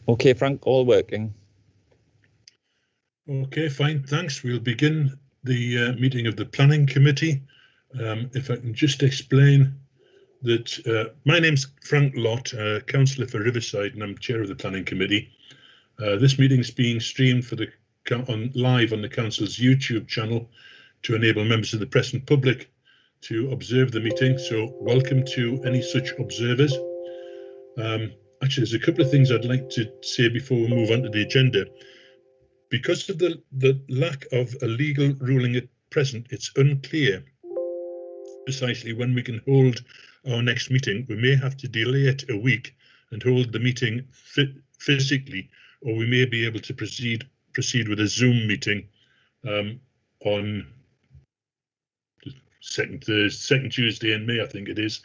Okay, Frank, all working. Okay, fine, thanks. We'll begin the meeting of the Planning Committee. If I can just explain that my name's Frank Lott, Councillor for Riverside, and I'm Chair of the Planning Committee. This meeting is being streamed live on the Council's YouTube channel to enable members of the press and public to observe the meeting. So welcome to any such observers. Actually, there's a couple of things I'd like to say before we move on to the agenda. Because of the lack of a legal ruling at present, it's unclear precisely when we can hold our next meeting. We may have to delay it a week and hold the meeting physically, or we may be able to proceed with a Zoom meeting on the second Tuesday in May, I think it is.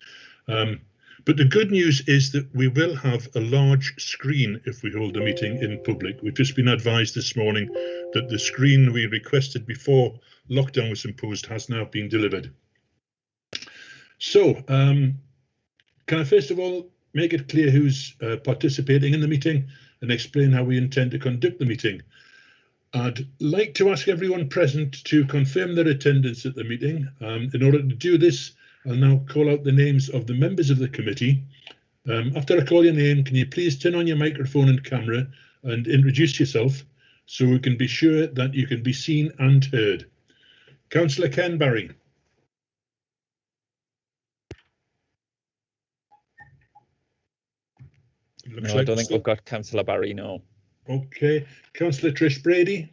But the good news is that we will have a large screen if we hold a meeting in public. We've just been advised this morning that the screen we requested before lockdown was imposed has now been delivered. So, can I first of all make it clear who's participating in the meeting and explain how we intend to conduct the meeting? I'd like to ask everyone present to confirm their attendance at the meeting. In order to do this, I'll now call out the names of the members of the committee. After I call your name, can you please turn on your microphone and camera and introduce yourself so we can be sure that you can be seen and heard. Councillor Ken Barry. No, I don't think we've got Councillor Barry, no. Okay, Councillor Trish Brady.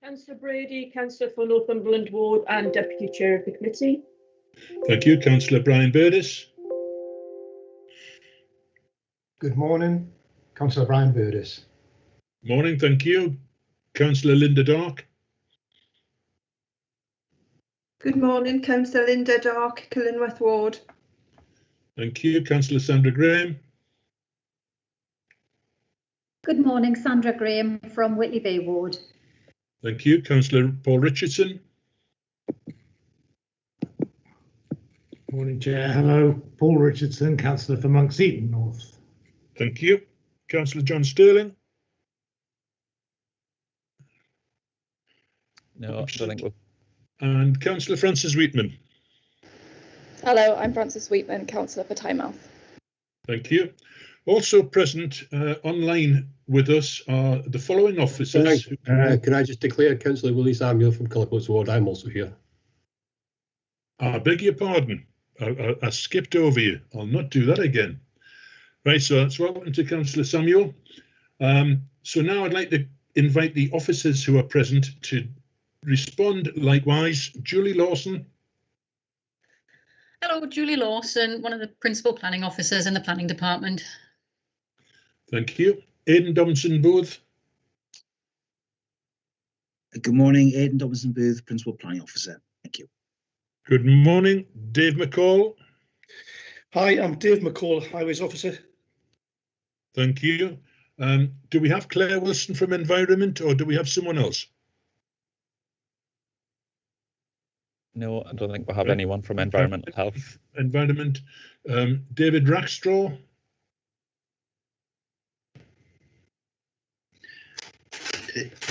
Councillor Brady, Councillor for Northumberland Ward and Deputy Chair of the Committee. Thank you. Councillor Brian Burdis. Good morning, Councillor Brian Burdis. Morning, thank you. Councillor Linda Dark. Good morning, Councillor Linda Dark, Killingworth Ward. Thank you. Councillor Sandra Graham. Good morning, Sandra Graham from Whitley Bay Ward. Thank you. Councillor Paul Richardson. Morning, Chair. Hello, Paul Richardson, Councillor for Monks Eaton North. Thank you. Councillor John Sterling. No, I don't think we've... And Councillor Francis Wheatman. Hello, I'm Francis Wheatman, Councillor for Tynemouth. Thank you. Also present online with us are the following officers. Can I just declare Councillor Willie Samuel from Cullercoats Ward, I'm also here. I beg your pardon. I skipped over you. I'll not do that again. Right, so that's welcome to Councillor Samuel. So now I'd like to invite the officers who are present to respond likewise. Julie Lawson. Hello, Julie Lawson, one of the Principal Planning Officers in the Planning Department. Thank you. Aidan Dobson Booth. Good morning, Aidan Dobson Booth, Principal Planning Officer. Thank you. Good morning, Dave McCall. Hi, I'm Dave McCall, Highways Officer. Thank you. Do we have Claire Wilson from Environment, or do we have someone else? No, I don't think we have anyone from Environmental Health. Environment. David Rackstraw.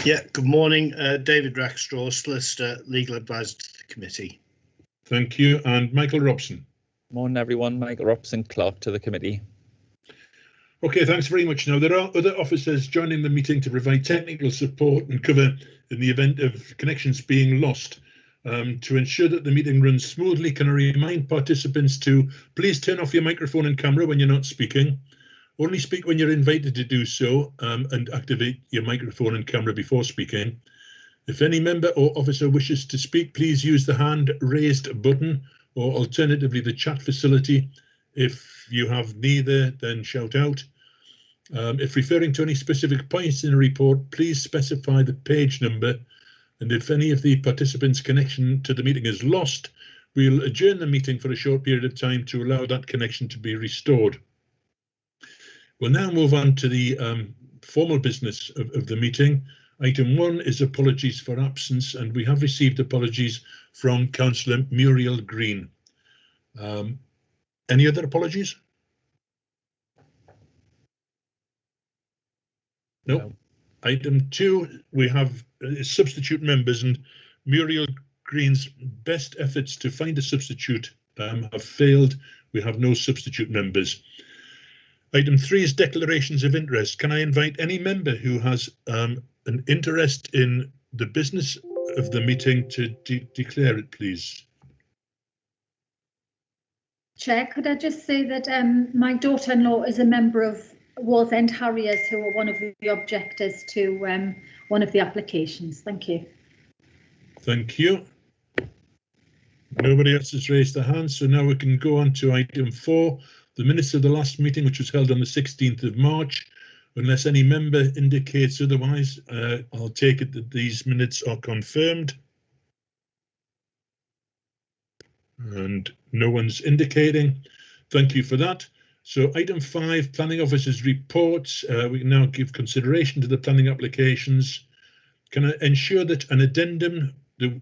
Yeah, good morning, David Rackstraw, Solicitor, Legal Advisor to the Committee. Thank you. And Michael Robson. Morning, everyone. Michael Robson, Clerk to the Committee. Okay, thanks very much. Now, there are other officers joining the meeting to provide technical support and cover in the event of connections being lost. To ensure that the meeting runs smoothly, can I remind participants to please turn off your microphone and camera when you're not speaking. Only speak when you're invited to do so, and activate your microphone and camera before speaking. If any member or officer wishes to speak, please use the hand raised button or alternatively the chat facility. If you have neither, then shout out. If referring to any specific points in a report, please specify the page number. And if any of the participants' connection to the meeting is lost, we'll adjourn the meeting for a short period of time to allow that connection to be restored. We'll now move on to the formal business of the meeting. Item 1 is apologies for absence, and we have received apologies from Councillor Muriel Green. Any other apologies? No. Item 2, we have substitute members, and Muriel Green's best efforts to find a substitute have failed. We have no substitute members. Item 3 is declarations of interest. Can I invite any member who has an interest in the business of the meeting to declare it, please? Chair, could I just say that my daughter-in-law is a member of Wall's End Harriers, who are one of the objectors to one of the applications. Thank you. Thank you. Nobody else has raised their hand, so now we can go on to item 4, the minutes of the last meeting, which was held on the 16th of March. Unless any member indicates otherwise, I'll take it that these minutes are confirmed. And no one's indicating. Thank you for that. So item 5, planning officer's reports. We can now give consideration to the planning applications. Can I ensure that an addendum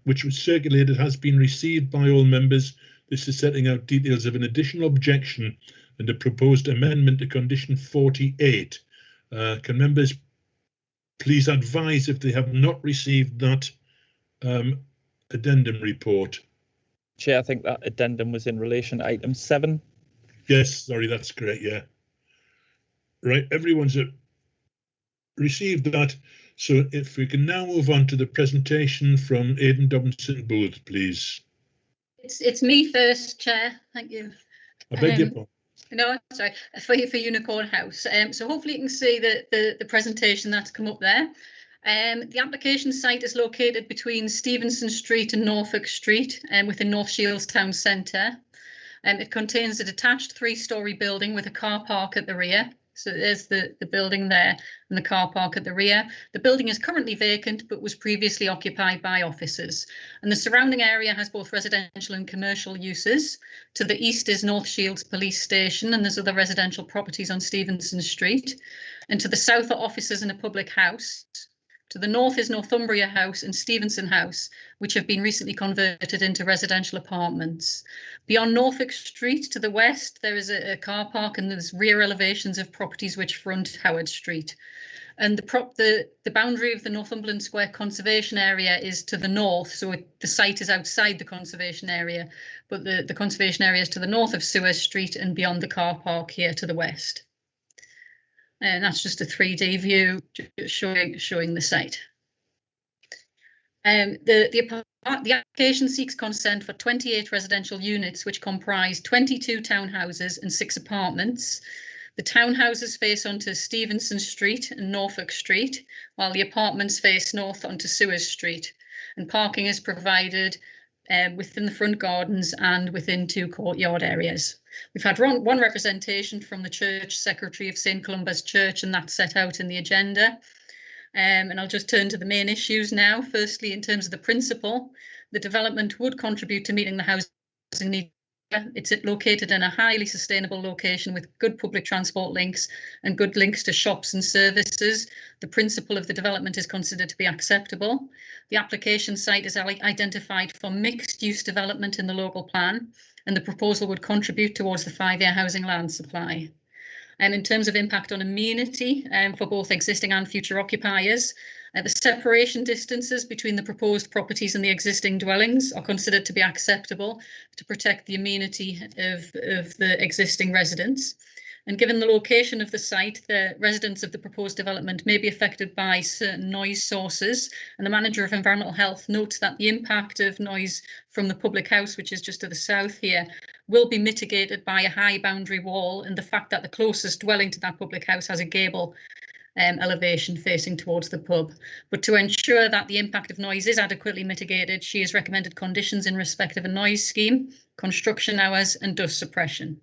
which was circulated has been received by all members? This is setting out details of an additional objection and a proposed amendment to condition 48. Can members please advise if they have not received that addendum report? Chair, I think that addendum was in relation to item 7. Yes, sorry, that's correct, yeah. Right, everyone's received that. So if we can now move on to the presentation from Aidan Dobinson-Booth, please. It's me first, Chair. Thank you. I beg your pardon. No, sorry, for Unicorn House. So hopefully you can see the presentation that's come up there. The application site is located between Stevenson Street and Norfolk Street within North Shields Town Centre. It contains a detached 3-storey building with a car park at the rear. So there's the building there and the car park at the rear. The building is currently vacant but was previously occupied by offices. And the surrounding area has both residential and commercial uses. To the east is North Shields Police Station, and there's other residential properties on Stevenson Street. And to the south are offices and a public house. To the north is Northumbria House and Stevenson House, which have been recently converted into residential apartments. Beyond Norfolk Street to the west, there is a car park, and there's rear elevations of properties which front Howard Street. And the boundary of the Northumberland Square Conservation Area is to the north, so the site is outside the conservation area, but the conservation area is to the north of Suez Street and beyond the car park here to the west. And that's just a 3D view showing the site. The application seeks consent for 28 residential units, which comprise 22 townhouses and 6 apartments. The townhouses face onto Stevenson Street and Norfolk Street, while the apartments face north onto Suez Street. And parking is provided within the front gardens and within 2 courtyard areas. We've had one representation from the Church Secretary of St Columba's Church, and that's set out in the agenda. And I'll just turn to the main issues now. Firstly, in terms of the principle, the development would contribute to meeting the housing needs. It's located in a highly sustainable location with good public transport links and good links to shops and services. The principle of the development is considered to be acceptable. The application site is identified for mixed-use development in the local plan, and the proposal would contribute towards the 5-year housing land supply. And in terms of impact on amenity for both existing and future occupiers, the separation distances between the proposed properties and the existing dwellings are considered to be acceptable to protect the amenity of the existing residents. And given the location of the site, the residents of the proposed development may be affected by certain noise sources. And the Manager of Environmental Health notes that the impact of noise from the public house, which is just to the south here, will be mitigated by a high boundary wall and the fact that the closest dwelling to that public house has a gable elevation facing towards the pub. But to ensure that the impact of noise is adequately mitigated, she has recommended conditions in respect of a noise scheme, construction hours and dust suppression.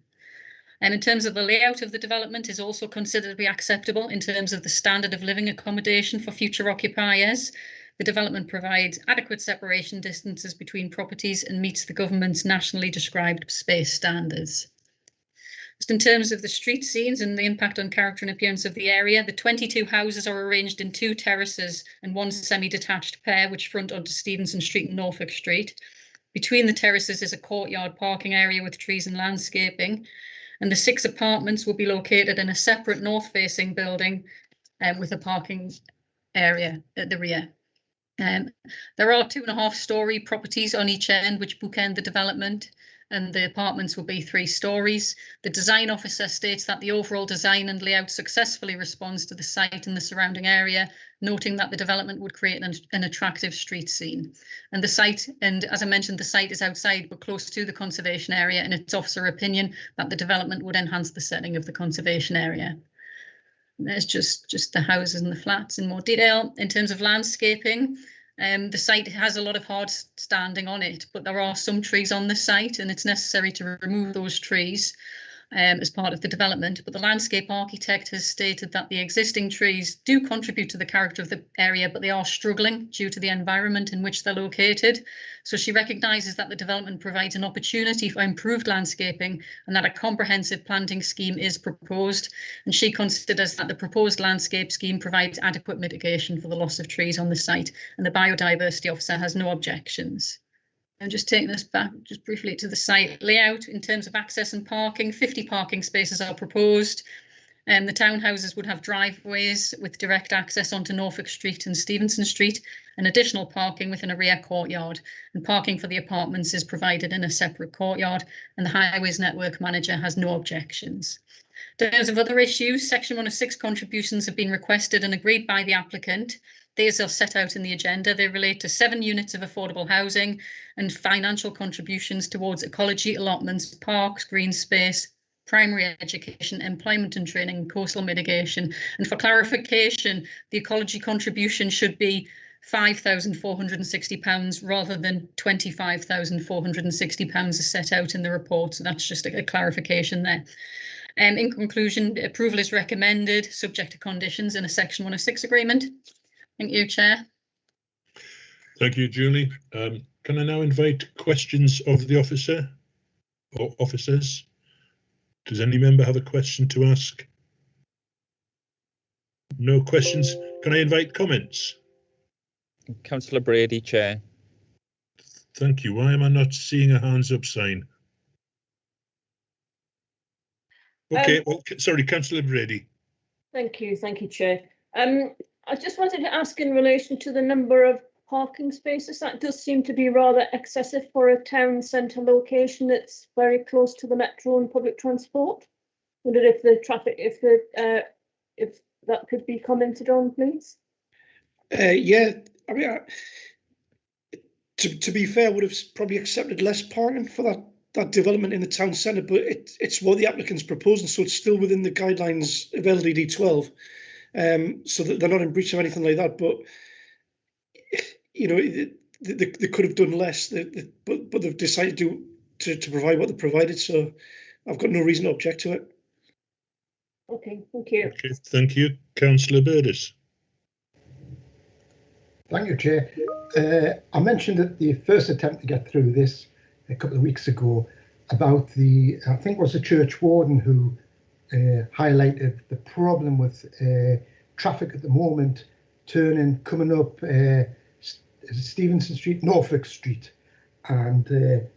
And in terms of the layout of the development is also considered to be acceptable in terms of the standard of living accommodation for future occupiers. The development provides adequate separation distances between properties and meets the government's nationally described space standards. Just in terms of the street scenes and the impact on character and appearance of the area, the 22 houses are arranged in 2 terraces and 1 semi-detached pair which front onto Stevenson Street and Norfolk Street. Between the terraces is a courtyard parking area with trees and landscaping. And the 6 apartments will be located in a separate north-facing building with a parking area at the rear. There are 2.5-storey properties on each end which bookend the development, and the apartments will be 3 stories. The design officer states that the overall design and layout successfully responds to the site and the surrounding area, noting that the development would create an attractive street scene. And the site, and as I mentioned, the site is outside but close to the conservation area, and it's officer opinion that the development would enhance the setting of the conservation area. And there's just the houses and the flats in more detail. In terms of landscaping, the site has a lot of hard standing on it, but there are some trees on the site, and it's necessary to remove those trees as part of the development. But the landscape architect has stated that the existing trees do contribute to the character of the area, but they are struggling due to the environment in which they're located. So she recognises that the development provides an opportunity for improved landscaping and that a comprehensive planting scheme is proposed. And she considers that the proposed landscape scheme provides adequate mitigation for the loss of trees on the site, and the biodiversity officer has no objections. I'm just taking us back just briefly to the site layout. In terms of access and parking, 50 parking spaces are proposed. The townhouses would have driveways with direct access onto Norfolk Street and Stevenson Street, and additional parking within a rear courtyard. And parking for the apartments is provided in a separate courtyard, and the Highways Network Manager has no objections. In terms of other issues, Section 106 contributions have been requested and agreed by the applicant. These are set out in the agenda. They relate to 7 units of affordable housing and financial contributions towards ecology allotments, parks, green space, primary education, employment and training, and coastal mitigation. And for clarification, the ecology contribution should be £5,460 rather than £25,460 as set out in the report. So that's just a clarification there. In conclusion, approval is recommended, subject to conditions in a Section 106 agreement. Thank you, Chair. Thank you, Julie. Can I now invite questions of the officer or officers? Does any member have a question to ask? No questions. Can I invite comments? Councillor Brady, Chair. Thank you. Why am I not seeing a hands up sign? Okay, well, sorry, Councillor Brady. Thank you, Chair. I just wanted to ask in relation to the number of parking spaces. That does seem to be rather excessive for a town centre location that's very close to the metro and public transport. Wondered if the traffic, if that could be commented on, please. Yeah, I mean, to be fair, I would have probably accepted less parking for that development in the town centre, but it's what the applicant's proposing, so it's still within the guidelines of LDD 12. So that they're not in breach of anything like that, but you know, they could have done less, but they've decided to provide what they provided, so I've got no reason to object to it. Okay, thank you. Okay, thank you. Councillor Burgess. Thank you, Chair. I mentioned at the first attempt to get through this a couple of weeks ago about I think it was the church warden who highlighted the problem with traffic at the moment, coming up Stevenson Street, Norfolk Street, and the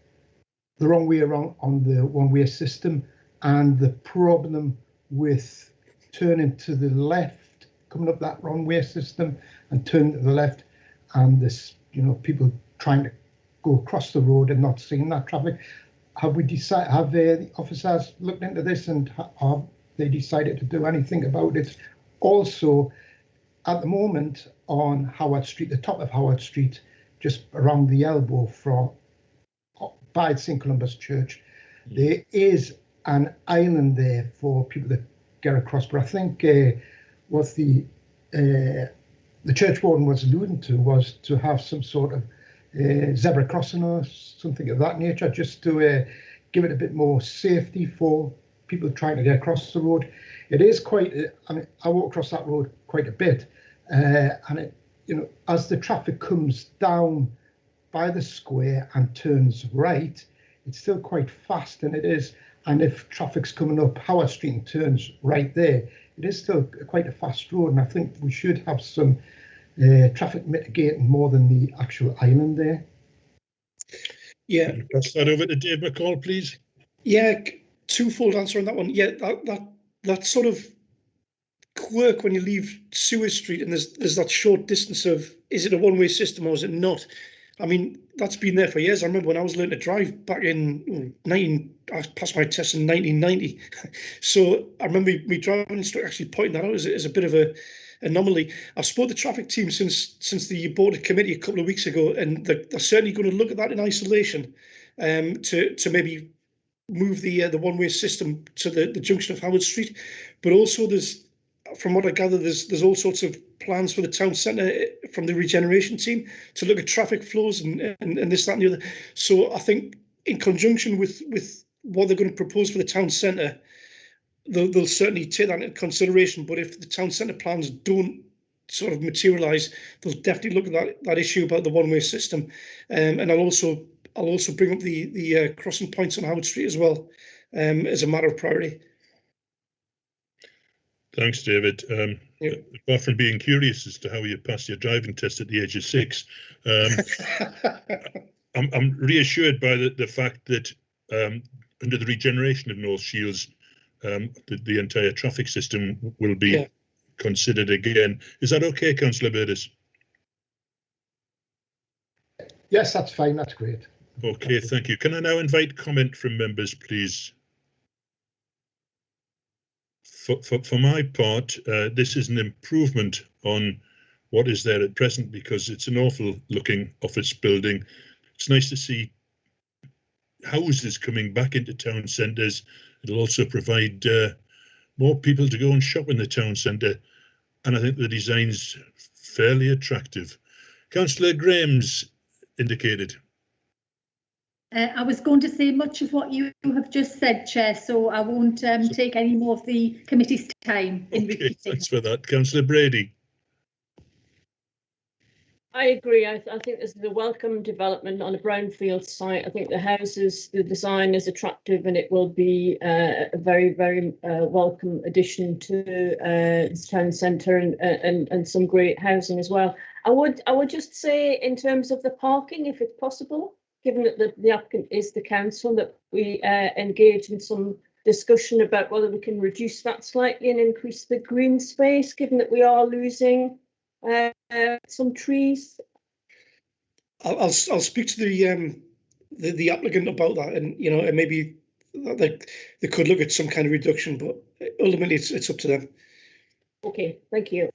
wrong way around on the one-way system, and the problem with turning to the left, coming up that wrong-way system and turning to the left, and this, you know, people trying to go across the road and not seeing that traffic. Have the officers looked into this, and have they decided to do anything about it? Also, at the moment on Howard Street, the top of Howard Street, just around the elbow by St Columba's Church, there is an island there for people to get across. But I think what the church warden was alluding to was to have some sort of zebra crossing or something of that nature, just to give it a bit more safety for people trying to get across the road. It is quite, I mean, I walk across that road quite a bit, and it, you know, as the traffic comes down by the square and turns right, it's still quite fast, and it is. And if traffic's coming up Howard Street and turns right there, it is still quite a fast road, and I think we should have some traffic mitigating more than the actual island there. Yeah. Pass that over to Dave McCall, please. Yeah, twofold answer on that one. Yeah, that sort of quirk when you leave Seward Street and there's that short distance of, is it a one-way system or is it not? I mean, that's been there for years. I remember when I was learning to drive back in I passed my test in 1990. So I remember my driving instructor actually pointing that out as a bit of a anomaly. I've spoken to the traffic team since the board committee a couple of weeks ago, and they're certainly going to look at that in isolation to maybe move the one-way system to the junction of Howard Street. But also from what I gather, there's all sorts of plans for the town centre from the regeneration team to look at traffic flows and this, that and the other. So I think in conjunction with what they're going to propose for the town centre, they'll certainly take that into consideration. But if the town centre plans don't sort of materialise, they'll definitely look at that issue about the one-way system. And I'll also bring up the crossing points on Howard Street as well as a matter of priority. Thanks, David. Apart from being curious as to how you passed your driving test at the age of 6, I'm reassured by the fact that under the regeneration of North Shields, the entire traffic system will be considered again. Is that okay, Councillor Burtis? Yes, that's fine. That's great. Okay, thank you. Can I now invite comment from members, please? For my part, this is an improvement on what is there at present because it's an awful looking office building. It's nice to see houses coming back into town centres. It'll also provide more people to go and shop in the town centre, and I think the design's fairly attractive. Councillor Graham's indicated. I was going to say much of what you have just said, Chair, so I won't take any more of the committee's time in repeating. Thanks for that. Councillor Brady. I agree. I think this is a welcome development on a brownfield site. I think the design is attractive, and it will be a very, very welcome addition to this town centre and some great housing as well. I would just say, in terms of the parking, if it's possible, given that the applicant is the council, that we engage in some discussion about whether we can reduce that slightly and increase the green space, given that we are losing some trees. I'll speak to the applicant about that, and and maybe they could look at some kind of reduction, but ultimately it's up to them. Okay, thank you.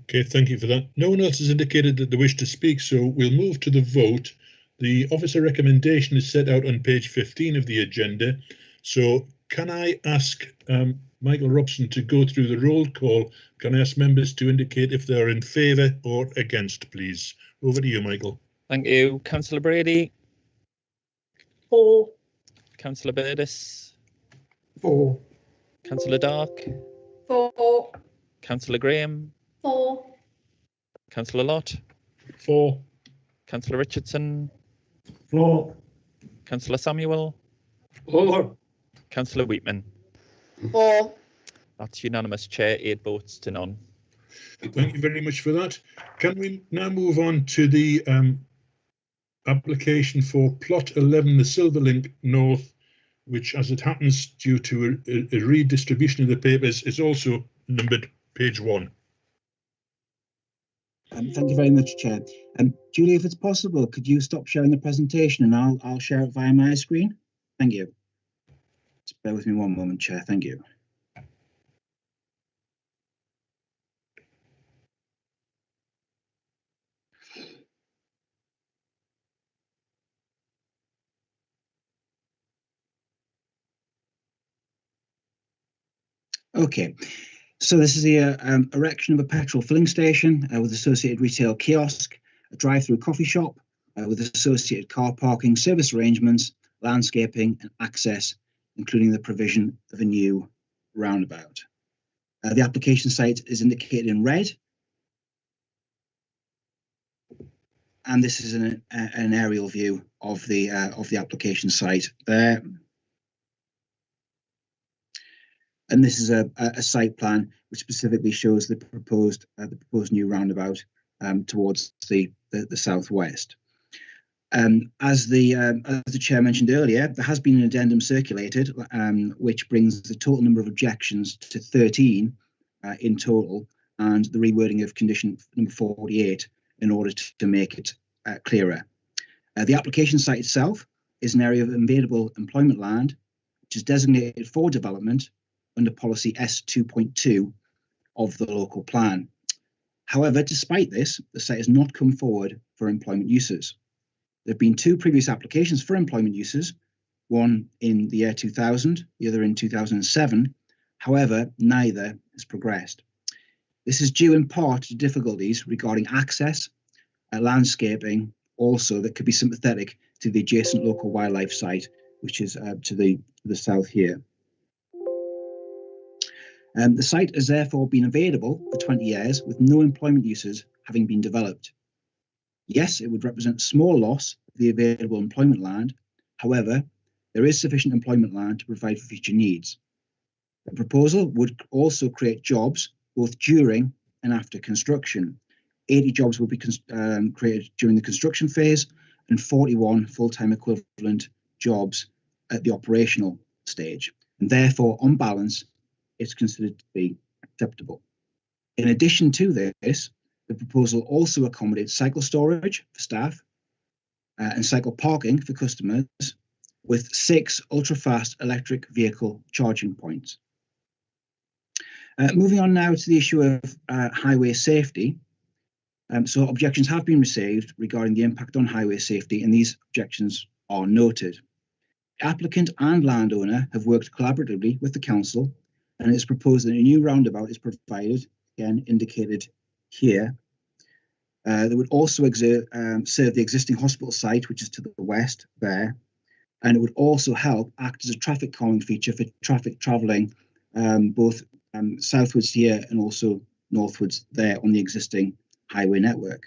Okay, thank you for that. No one else has indicated that they wish to speak, so we'll move to the vote. The officer recommendation is set out on page 15 of the agenda. So can I ask Michael Robson to go through the roll call? Can I ask members to indicate if they're in favour or against, please? Over to you, Michael. Thank you. Councillor Brady. For. Councillor Burtis. For. Councillor Dark. For. Councillor Graham. For. Councillor Lott. For. Councillor Richardson. For. Councillor Samuel. For. Councillor Wheatman. For. That's unanimous, Chair, 8 votes to none. Thank you very much for that. Can we now move on to the application for plot 11, the Silverlink North, which, as it happens, due to a redistribution of the papers, is also numbered page 1. Thank you very much, Chair. Julie, if it's possible, could you stop sharing the presentation and I'll share it via my screen? Thank you. Just bear with me one moment, Chair. Thank you. Okay, so this is the erection of a petrol filling station with associated retail kiosk, a drive-through coffee shop with associated car parking, service arrangements, landscaping and access, including the provision of a new roundabout. The application site is indicated in red, and this is an aerial view of the application site there. And this is a site plan which specifically shows the proposed new roundabout towards the southwest. As the chair mentioned earlier, there has been an addendum circulated, which brings the total number of objections to 13 in total, and the rewording of condition number 48 in order to make it clearer. The application site itself is an area of invadable employment land, which is designated for development under policy S 2.2 of the local plan. However, despite this, the site has not come forward for employment uses. There have been 2 previous applications for employment uses, one in the year 2000, the other in 2007. However, neither has progressed. This is due in part to difficulties regarding access, landscaping, also that could be sympathetic to the adjacent local wildlife site, which is to the south here. The site has therefore been available for 20 years with no employment uses having been developed. Yes, it would represent a small loss of the available employment land. However, there is sufficient employment land to provide for future needs. The proposal would also create jobs both during and after construction. 80 jobs will be created during the construction phase and 41 full-time equivalent jobs at the operational stage. And therefore, on balance, it's considered to be acceptable. In addition to this, the proposal also accommodates cycle storage for staff and cycle parking for customers with 6 ultra-fast electric vehicle charging points. Moving on now to the issue of highway safety. So objections have been received regarding the impact on highway safety, and these objections are noted. The applicant and landowner have worked collaboratively with the council, and it's proposed that a new roundabout is provided, again indicated here. That would also serve the existing hospital site, which is to the west there, and it would also help act as a traffic calming feature for traffic travelling both southwards here and also northwards there on the existing highway network.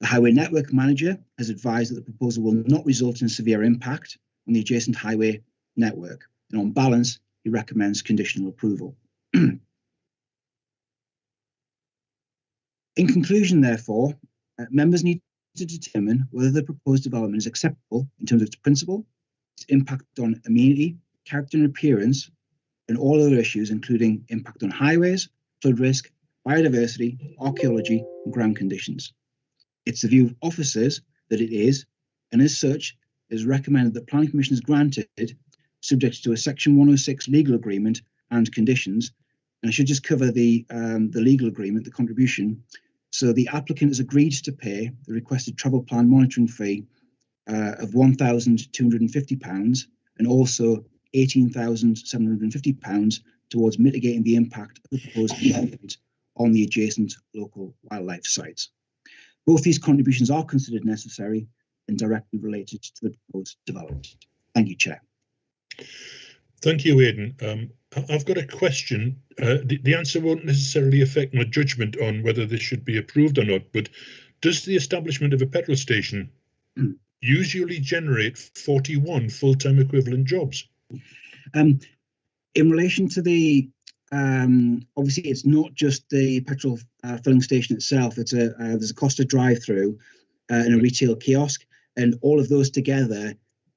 The highway network manager has advised that the proposal will not result in severe impact on the adjacent highway network, and on balance, he recommends conditional approval. In conclusion, therefore, members need to determine whether the proposed development is acceptable in terms of its principle, its impact on amenity, character and appearance, and all other issues, including impact on highways, flood risk, biodiversity, archaeology, and ground conditions. It's the view of officers that it is, and as such, it is recommended that Planning Permission is granted, subject to a Section 106 legal agreement and conditions. And I should just cover the legal agreement, the contribution. So the applicant has agreed to pay the requested travel plan monitoring fee of £1,250 and also £18,750 towards mitigating the impact of the proposed development on the adjacent local wildlife sites. Both these contributions are considered necessary and directly related to the proposed development. Thank you, Chair. Thank you, Aidan. I've got a question. The answer won't necessarily affect my judgment on whether this should be approved or not, but does the establishment of a petrol station usually generate 41 full-time equivalent jobs? In relation to the, obviously it's not just the petrol filling station itself, it's there's a Costa drive-through and a retail kiosk, and all of those together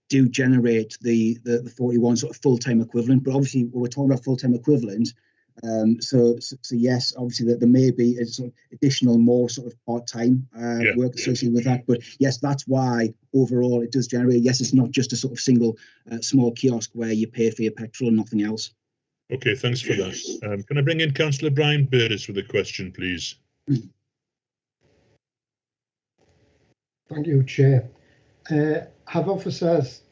do generate the 41 sort of full-time equivalent. But obviously we're talking about full-time equivalent, so yes, obviously that there may be a sort of additional more sort of part-time work associated with that, but yes, that's why overall it does generate. Yes, it's not just a sort of single small kiosk where you pay for your petrol and nothing else. Okay, thanks for that. Can I bring in Councillor Brian Burris with a question, please? Thank you, Chair. Have officers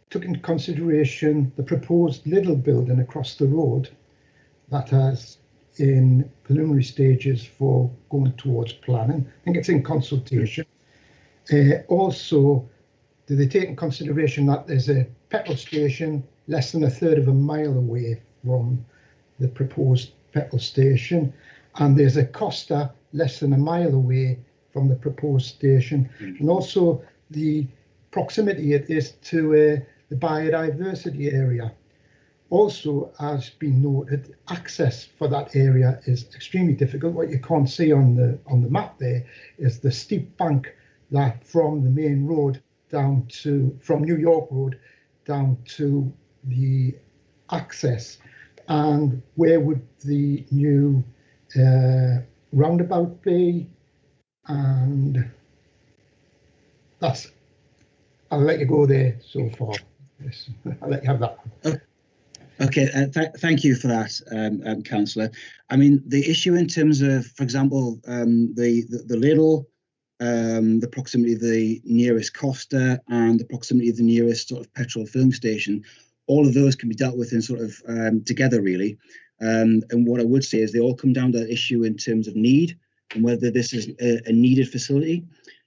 took into consideration the proposed little building across the road that has in preliminary stages for going towards planning? I think it's in consultation. Also, do they take in consideration that there's a petrol station less than a third of a mile away from the proposed petrol station, and there's a Costa less than a mile away from the proposed station, and also the proximity it is to the biodiversity area. Also, as been noted, access for that area is extremely difficult. What you can't see on the map there is the steep bank that from the main road down to, from New York Road down to the access. and where would the new roundabout be? And that's, I'll let you go there so far. Yes, I'll let you have that one. Okay, thank you for that, Councillor. I mean, the issue in terms of, for example, the Lidl, the proximity of the nearest Costa, and the proximity of the nearest sort of petrol filling station, all of those can be dealt with in sort of together, really. And what I would say is they all come down to that issue in terms of need and whether this is a needed facility.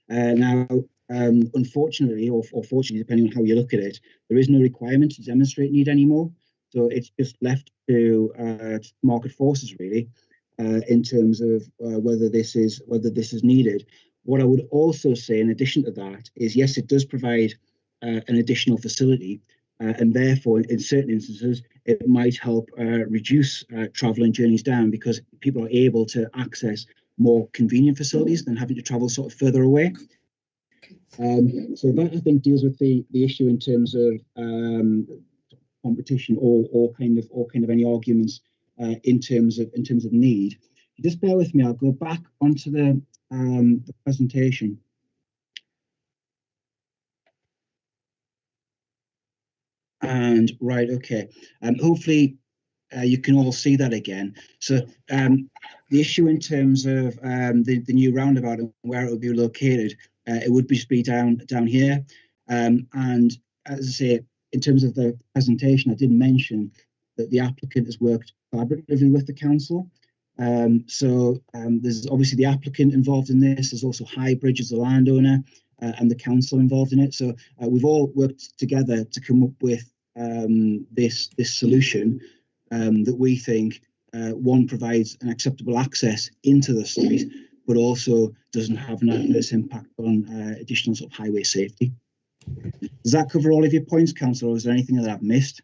Now, unfortunately, or fortunately, depending on how you look at it, there is no requirement to demonstrate need anymore. So it's just left to market forces, really, in terms of whether this is needed. What I would also say, in addition to that, is yes, it does provide an additional facility, and therefore, in certain instances, it might help reduce travel and journeys down because people are able to access more convenient facilities than having to travel sort of further away. So that, I think, deals with the issue in terms of competition or kind of any arguments in terms of need. Just bear with me. I'll go back onto the presentation. And right, okay. Hopefully you can all see that again. So the issue in terms of the new roundabout and where it will be located, it would be down here. And as I say, in terms of the presentation, I did mention that the applicant has worked collaboratively with the council. So there's obviously the applicant involved in this. There's also Highbridge as the landowner and the council involved in it. So we've all worked together to come up with this solution that we think one provides an acceptable access into the site, but also doesn't have an adverse impact on additional sort of highway safety. Does that cover all of your points, Councillor, or is there anything that I've missed?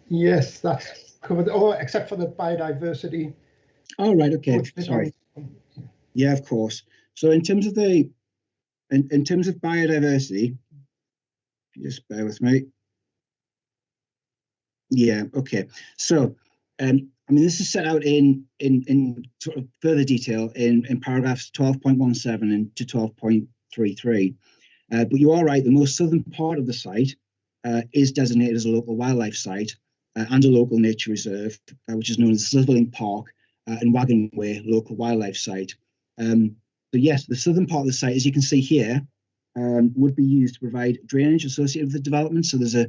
Yes, that's covered, except for the biodiversity. Oh, right, okay, sorry. Yeah, of course. So in terms of biodiversity, just bear with me. Yeah, okay. So, I mean, this is set out in sort of further detail in paragraphs 12.17 and to 12.33. But you are right, the most southern part of the site is designated as a local wildlife site and a local nature reserve, which is known as the Sutherland Park and Wagon Way local wildlife site. So yes, the southern part of the site, as you can see here, would be used to provide drainage associated with the development. So there's a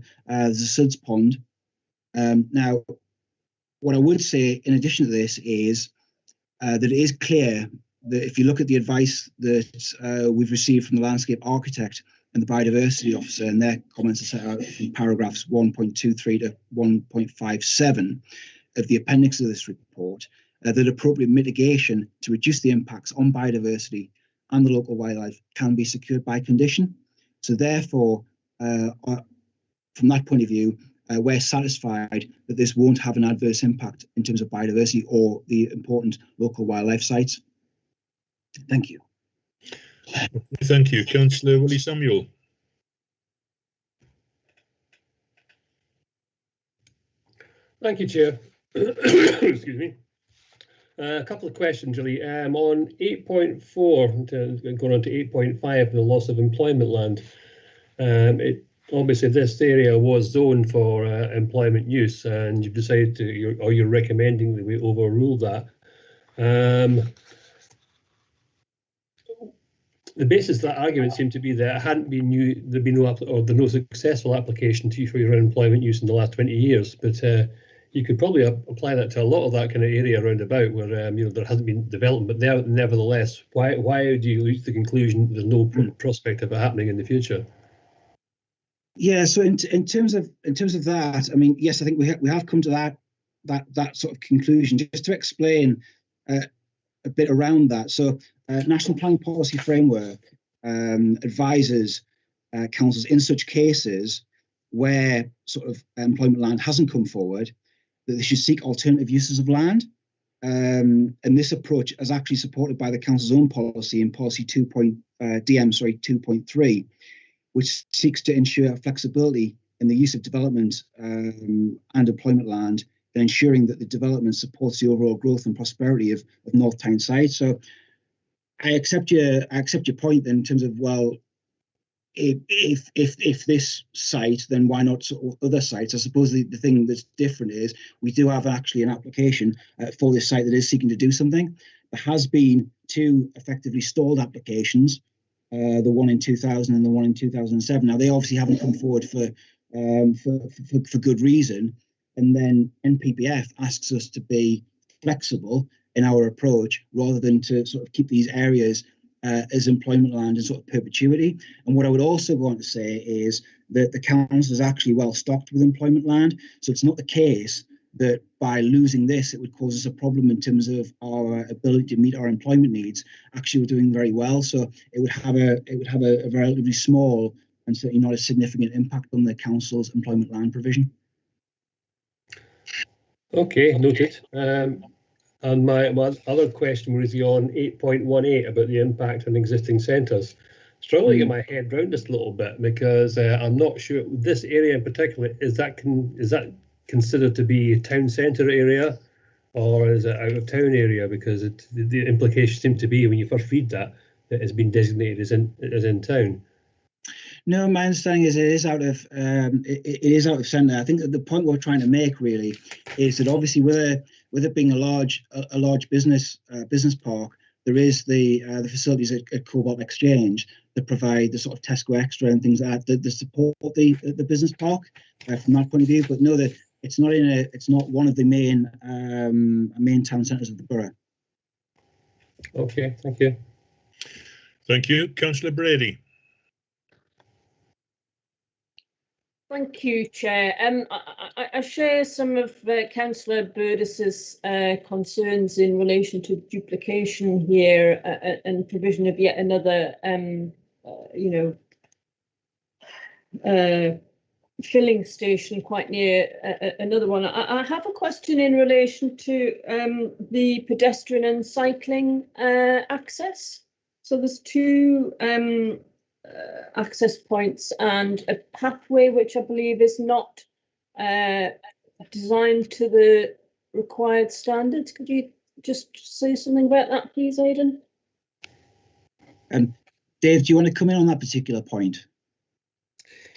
suds pond. Now, what I would say in addition to this is that it is clear that if you look at the advice that we've received from the landscape architect and the biodiversity officer, and their comments are set out in paragraphs 1.23 to 1.57 of the appendix of this report, that appropriate mitigation to reduce the impacts on biodiversity and the local wildlife can be secured by condition. So therefore, from that point of view, we're satisfied that this won't have an adverse impact in terms of biodiversity or the important local wildlife sites. Thank you. Thank you. Councillor Willie Samuel. Thank you, Chair. Excuse me. A couple of questions, really. On 8.4, going on to 8.5, the loss of employment land. Obviously, this area was zoned for employment use, and you've decided to, or you're recommending that we overrule that. The basis of that argument seemed to be that it hadn't been there'd been no successful application for your employment use in the last 20 years. But you could probably apply that to a lot of that kind of area around about where there hasn't been development. But nevertheless, why do you reach the conclusion there's no prospect of it happening in the future? Yeah, so in terms of that, I mean, yes, I think we have come to that sort of conclusion. Just to explain a bit around that. So, National Planning Policy Framework advises councils in such cases where sort of employment land hasn't come forward that they should seek alternative uses of land. And this approach is actually supported by the council's own policy in policy 2.3, which seeks to ensure flexibility in the use of development and employment land and ensuring that the development supports the overall growth and prosperity of North Tyneside. So I accept your point then in terms of, well, if this site, then why not other sites? I suppose the thing that's different is we do have actually an application for this site that is seeking to do something. There has been 2 effectively stalled applications, the one in 2000 and the one in 2007. Now they obviously haven't come forward for good reason, and then NPPF asks us to be flexible in our approach rather than to sort of keep these areas as employment land in sort of perpetuity. And what I would also want to say is that the council is actually well stocked with employment land. So it's not the case that by losing this, it would cause us a problem in terms of our ability to meet our employment needs. Actually, we're doing very well. So it would have a relatively small and certainly not a significant impact on the council's employment land provision. Okay, noted. And my other question was on 8.18 about the impact on existing centres. Struggling to get my head around this a little bit because I'm not sure this area in particular, is that considered to be a town centre area or is it out of town area? Because the implication seemed to be when you first read that it's been designated as in town. No, my understanding is it is out of centre. I think that the point we're trying to make really is that obviously with it being a large business park, there is the facilities at Cobalt Exchange that provide the sort of Tesco Extra and things like that support the business park from that point of view. But no, that it's not one of the main town centres of the borough. Okay, thank you. Thank you, Councillor Brady. Thank you, Chair. I share some of Councillor Burdis's concerns in relation to duplication here and provision of yet another, filling station quite near another one. I have a question in relation to the pedestrian and cycling access. So there's 2 access points and a pathway which I believe is not designed to the required standards. Could you just say something about that, please, Aidan? Dave, do you want to come in on that particular point?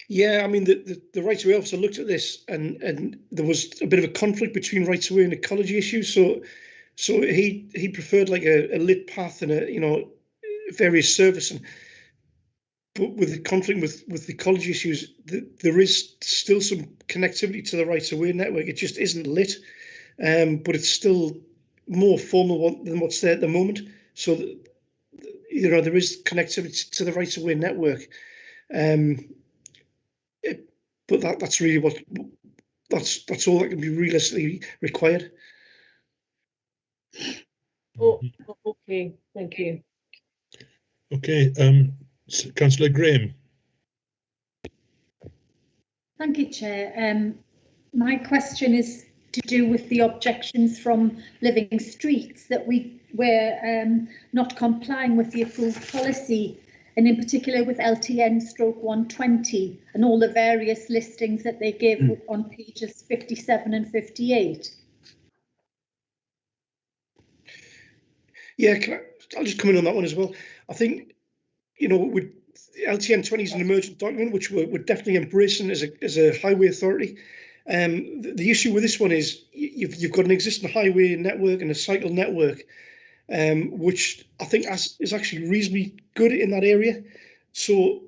Yeah, I mean, the rights of way officer looked at this and there was a bit of a conflict between rights of way and ecology issues. So he preferred like a lit path and various service. But with the conflict with the ecology issues, there is still some connectivity to the rights of way network. It just isn't lit, but it's still more formal than what's there at the moment. So there is connectivity to the rights of way network. But that's really that's all that can be realistically required. Oh, okay, thank you. Okay, Councillor Graham. Thank you, Chair. My question is to do with the objections from Living Streets that we're not complying with the approved policy, and in particular with LTN/120 and all the various listings that they give on pages 57 and 58. Yeah, I'll just come in on that one as well. I think, with LTN20 is an emergent document which we're definitely embracing as a highway authority. The issue with this one is you've got an existing highway network and a cycle network, which I think is actually reasonably good in that area. So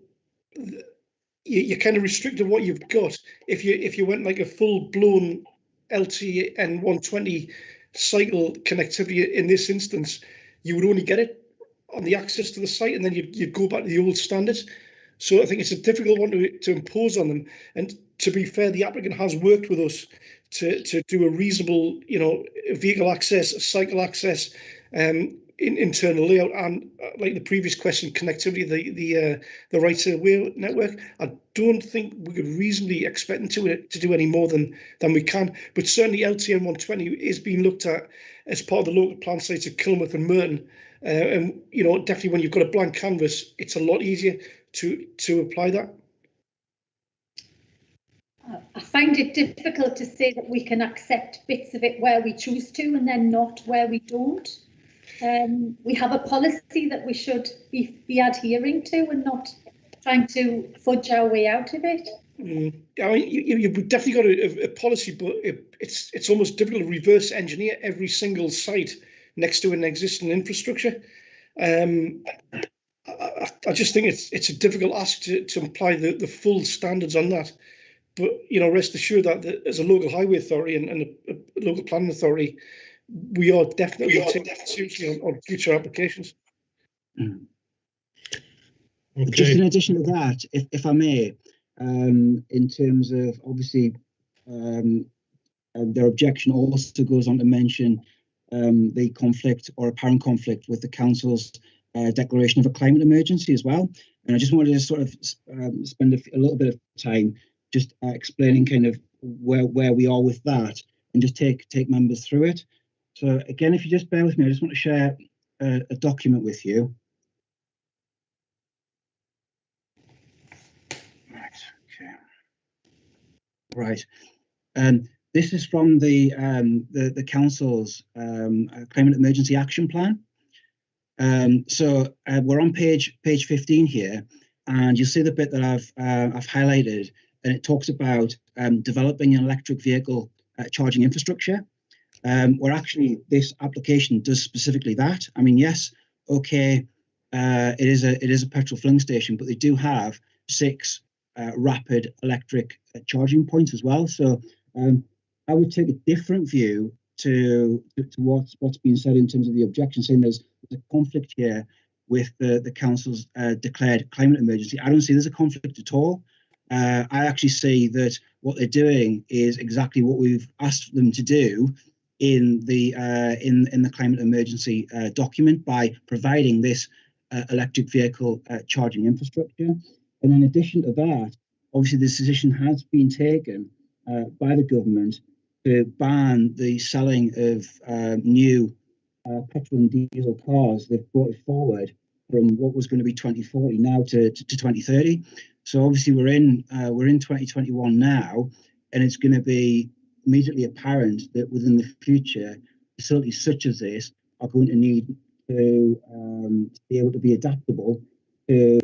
you're kind of restricted what you've got. If you went like a full blown LTN 120 cycle connectivity in this instance, you would only get it on the access to the site, and then you'd go back to the old standards. So I think it's a difficult one to impose on them. And to be fair, the applicant has worked with us to do a reasonable, vehicle access, cycle access, internal layout, and like the previous question, connectivity, the rights of way network. I don't think we could reasonably expect them to do any more than we can. But certainly LTN 120 is being looked at as part of the local plan sites of Kilmouth and Merton. And definitely when you've got a blank canvas, it's a lot easier to apply that. I find it difficult to say that we can accept bits of it where we choose to and then not where we don't. We have a policy that we should be adhering to and not trying to fudge our way out of it. I mean, you've definitely got a policy, but it's almost difficult to reverse engineer every single site next to an existing infrastructure. I just think it's a difficult ask to apply the full standards on that. But rest assured that as a local highway authority and a local planning authority, we are definitely taking it seriously on future applications. Mm. Okay. Just in addition to that, if I may, in terms of obviously their objection also goes on to mention the conflict or apparent conflict with the council's declaration of a climate emergency as well. And I just wanted to sort of spend a little bit of time just explaining kind of where we are with that and just take members through it. So again, if you just bear with me, I just want to share a document with you. Right. This is from the council's climate emergency action plan. So we're on page 15 here, and you'll see the bit that I've highlighted, and it talks about developing an electric vehicle charging infrastructure. Where actually this application does specifically that. I mean, yes, okay, it is a petrol filling station, but they do have 6 rapid electric charging points as well. So I would take a different view to what's been said in terms of the objection, saying there's a conflict here with the council's declared climate emergency. I don't see there's a conflict at all. I actually see that what they're doing is exactly what we've asked them to do in the climate emergency document by providing this electric vehicle charging infrastructure. And in addition to that, obviously this decision has been taken by the government to ban the selling of new petrol and diesel cars. They've brought it forward from what was going to be 2040 now to 2030. So obviously we're in 2021 now, and it's going to be immediately apparent that within the future, facilities such as this are going to need to be able to be adaptable, to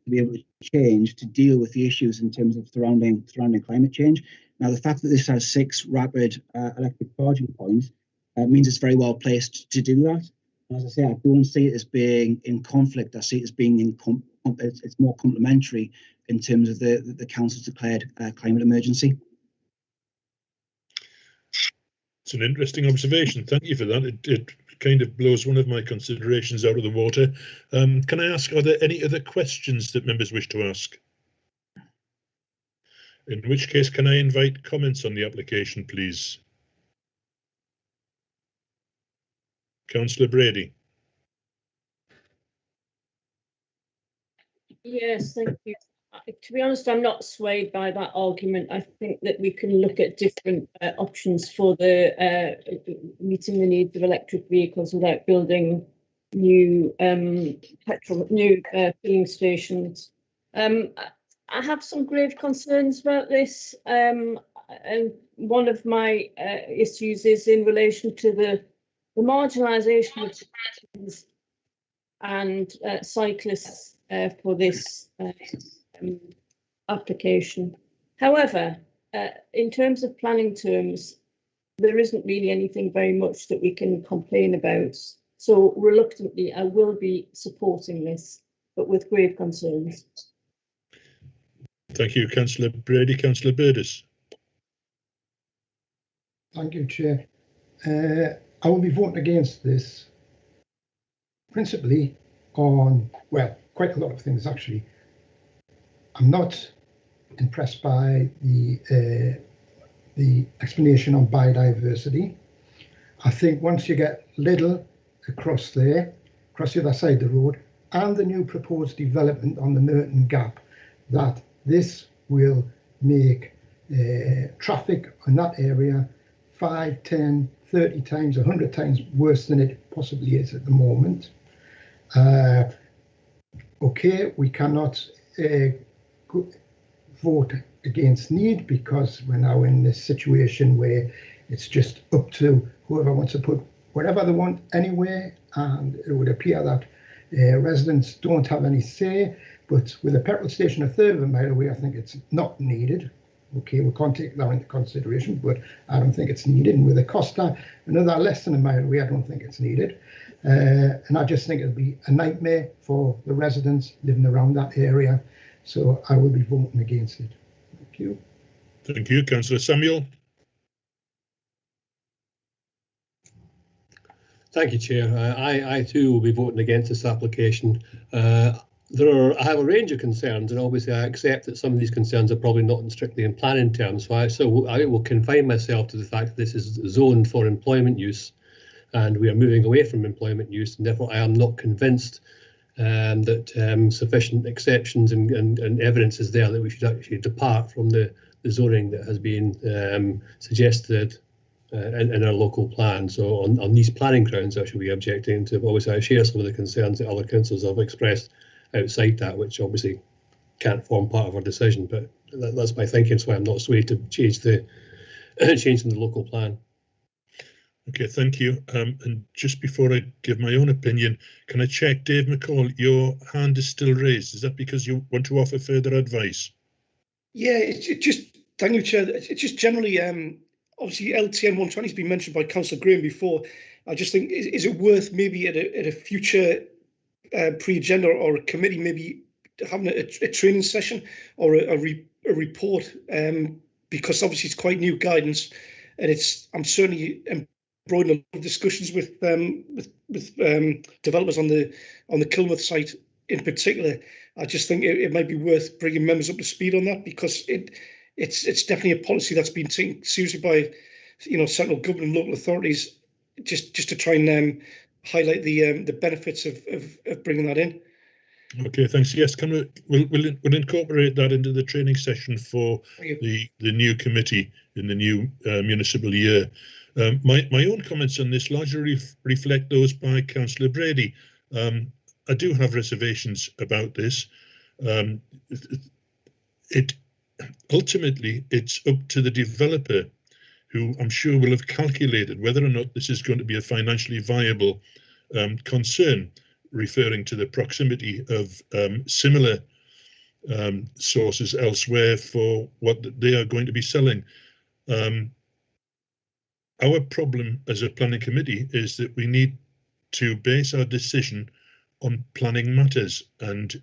be able to change, to deal with the issues in terms of surrounding climate change. Now, the fact that this has 6 rapid electric charging points means it's very well placed to do that. And as I say, I don't see it as being in conflict. I see it as being it's more complementary in terms of the council's declared climate emergency. It's an interesting observation. Thank you for that. It kind of blows one of my considerations out of the water. Can I ask, are there any other questions that members wish to ask? In which case, can I invite comments on the application, please? Councillor Brady. Yes, thank you. To be honest, I'm not swayed by that argument. I think that we can look at different options for the meeting the needs of electric vehicles without building new filling stations. I have some grave concerns about this, and one of my issues is in relation to the marginalisation of pedestrians and cyclists for this application. However, in terms of planning terms, there isn't really anything very much that we can complain about. So reluctantly, I will be supporting this, but with grave concerns. Thank you, Councillor Brady. Councillor Burgess. Thank you, Chair. I will be voting against this, principally on, well, quite a lot of things actually. I'm not impressed by the explanation on biodiversity. I think once you get Lidl across there, across the other side of the road, and the new proposed development on the Merton Gap, that this will make traffic in that area 5, 10, 30 times, 100 times worse than it possibly is at the moment. Okay, we cannot vote against need, because we're now in this situation where it's just up to whoever wants to put whatever they want anywhere, and it would appear that residents don't have any say. But with a petrol station a third of a mile away, I think it's not needed. Okay, we can't take that into consideration, but I don't think it's needed. And with a Costa another less than a mile away, I don't think it's needed. And I just think it'll be a nightmare for the residents living around that area. So I will be voting against it. Thank you. Thank you, Councillor Samuel. Thank you, Chair. I too will be voting against this application. I have a range of concerns, and obviously I accept that some of these concerns are probably not strictly in planning terms. So I will confine myself to the fact that this is zoned for employment use, and we are moving away from employment use, and therefore I am not convinced that sufficient exceptions and evidence is there that we should actually depart from the zoning that has been suggested in our local plan. So on these planning grounds, I should be objecting to. Obviously, I share some of the concerns that other councillors have expressed outside that, which obviously can't form part of our decision. But that's my thinking, so I'm not swayed to change changing the local plan. Okay, thank you. And just before I give my own opinion, can I check, Dave McCall, your hand is still raised. Is that because you want to offer further advice? Yeah, it just, thank you, Chair. It's just generally, obviously LTN 120 has been mentioned by Councillor Graham before. I just think, is it worth maybe at a future pre-agenda or a committee maybe having a training session or a report, because obviously it's quite new guidance, and I'm certainly embroidering a lot of discussions with developers on the Kilworth site in particular. I just think it might be worth bringing members up to speed on that, because it's definitely a policy that's been taken seriously by central government and local authorities, just to try and highlight the benefits of bringing that in. Okay, thanks. Yes, we'll incorporate that into the training session for the new committee in the new municipal year. My own comments on this largely reflect those by Councillor Brady. I do have reservations about this. Ultimately, it's up to the developer, who I'm sure will have calculated whether or not this is going to be a financially viable concern, referring to the proximity of similar sources elsewhere for what they are going to be selling. Our problem as a planning committee is that we need to base our decision on planning matters, and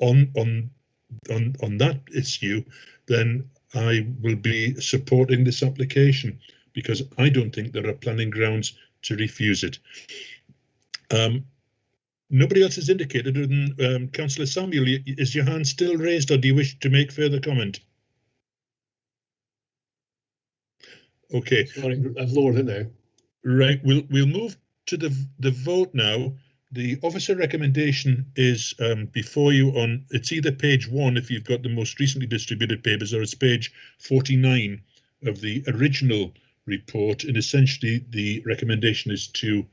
on that issue, then I will be supporting this application, because I don't think there are planning grounds to refuse it. Nobody else has indicated, other than Councillor Samuel. Is your hand still raised, or do you wish to make further comment? Okay. Sorry, I've lowered it now. Right, we'll move to the vote now. The officer recommendation is before you on, it's either page 1 if you've got the most recently distributed papers, or it's page 49 of the original report. And essentially the recommendation is to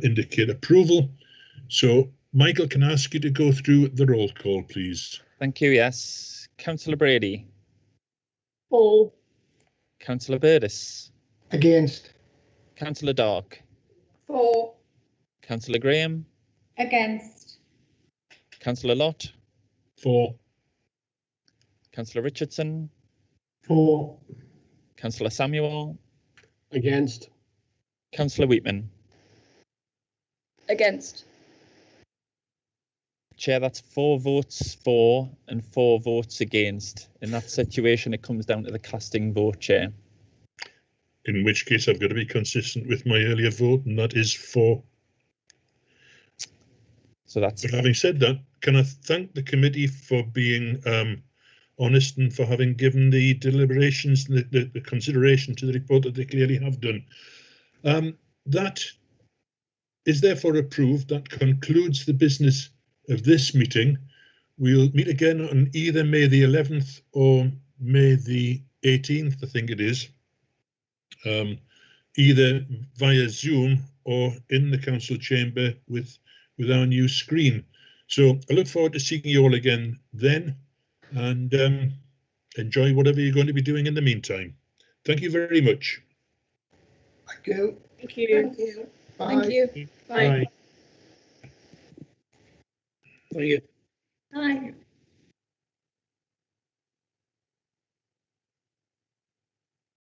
indicate approval. So Michael, can I ask you to go through the roll call, please? Thank you. Yes. Councillor Brady. For. Councillor Burdis. Against. Councillor Dark. For. Councillor Graham. Against. Councillor Lott. For. Councillor Richardson. For. Councillor Samuel. Against. Councillor Wheatman. Against. Chair, that's 4 votes for and 4 votes against. In that situation, it comes down to the casting vote, Chair. In which case I've got to be consistent with my earlier vote, and that is for. So that's. But having said that, can I thank the committee for being honest, and for having given the deliberations, the consideration to the report that they clearly have done. That is therefore approved. That concludes the business of this meeting. We'll meet again on either May the 11th or May the 18th, I think it is, either via Zoom or in the council chamber with our new screen. So I look forward to seeing you all again then. and enjoy whatever you're going to be doing in the meantime. Thank you very much. Thank you. Thank you. Bye. Thank you. Bye. Thank you. Aye.